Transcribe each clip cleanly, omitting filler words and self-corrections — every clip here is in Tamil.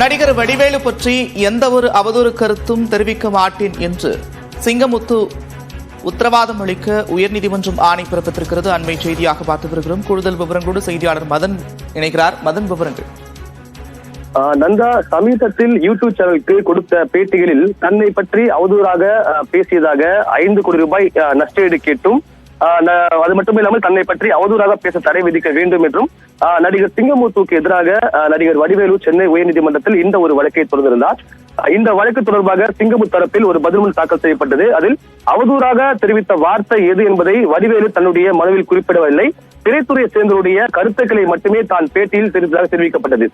நடிகர் வடிவேலு பற்றி எந்த ஒரு அவதூறு கருத்தும் தெரிவிக்க மாட்டேன் என்று சிங்கமுத்து உத்தரவாதம் அளிக்க உயர்நீதிமன்றம் ஆணை பிறப்பித்திருக்கிறது. அண்மை செய்தியாக பார்த்து வருகிறோம். கூடுதல் விவரங்களோடு செய்தியாளர் மதன் இணைகிறார். மதன், விவரங்கள். நந்தா சமீபத்தில் யூடியூப் சேனலுக்கு கொடுத்த பேட்டிகளில் தன்னை பற்றி அவதூறாக பேசியதாக 5 கோடி ரூபாய் நஷ்டஈடு கேட்டும், அது மட்டும் இல்லாமல் தன்னை பற்றி அவதூறாக பேச தடை விதிக்க வேண்டும் என்றும் நடிகர் சிங்கமுத்துக்கு எதிராக நடிகர் வடிவேலு சென்னை உயர்நீதிமன்றத்தில் இந்த ஒரு வழக்கை தொடர்ந்திருந்தார். இந்த வழக்கு தொடர்பாக சிங்கமுத்து தரப்பில் ஒரு பதில்மனு தாக்கல் செய்யப்பட்டது. அதில் அவதூறாக தெரிவித்த வார்த்தை எது என்பதை வடிவேலு தன்னுடைய மனுவில் குறிப்பிடவில்லை. திரைத்துறையை சேர்ந்தவருடைய கருத்துக்களை மட்டுமே தான் பேட்டியில் தெரிவிக்கப்பட்டது.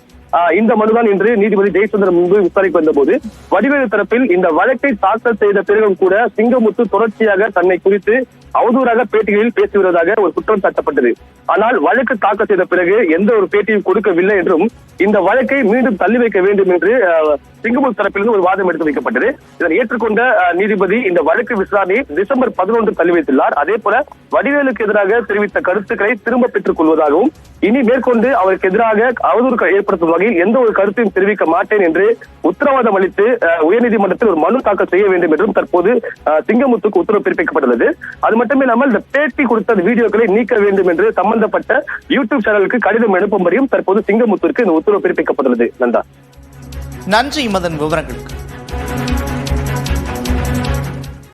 இந்த மனுதான் இன்று நீதிபதி ஜெயச்சந்திரன் முன்பு விசாரிக்க வந்தபோது வடிவேலு தரப்பில் இந்த வழக்கை தாக்கல் செய்த பிறகும் கூட சிங்கமுத்து தொடர்ச்சியாக தன்னை குறித்து அவதூறாக பேட்டிகளில் பேசி வருவதாக ஒரு குற்றம் சாட்டப்பட்டது. ஆனால் வழக்கு தாக்கல் செய்த பிறகு எந்த ஒரு பேட்டியும் கொடுக்கவில்லை என்றும் இந்த வழக்கை மீண்டும் தள்ளி வைக்க வேண்டும் என்று சிங்கமுத்து தரப்பிலிருந்து ஒரு வாதம் எடுத்து வைக்கப்பட்டது. இதனை ஏற்றுக்கொண்ட நீதிபதி இந்த வழக்கு விசாரணை டிசம்பர் 11 தள்ளி வைத்துள்ளார். அதே போல வடிவேலுக்கு எதிராக தெரிவித்த கருத்துக்களை திரும்ப பெற்றுக் கொள்வதாகவும் இனி மேற்கொண்டு அவருக்கு எதிராக அவதூறு ஏற்படுத்தும் வகையில் எந்த ஒரு கருத்தையும் தெரிவிக்க மாட்டேன் என்று உத்தரவாதம் அளித்து உயர்நீதிமன்றத்தில் ஒரு மனு தாக்கல் செய்ய வேண்டும் என்றும் தற்போது சிங்கமுத்துக்கு உத்தரவு பிறப்பிக்கப்பட்டுள்ளது. அது மட்டுமில்லாமல் இந்த பேட்டி கொடுத்த வீடியோக்களை நீக்க வேண்டும் என்று சம்பந்தப்பட்ட யூடியூப் சேனலுக்கு கடிதம் அனுப்பும்படியும் தற்போது சிங்கமுத்துக்கு இந்த உத்தரவு பிறப்பிக்கப்பட்டுள்ளது. நந்தா, நன்றி மதன், விவரங்களுக்கு.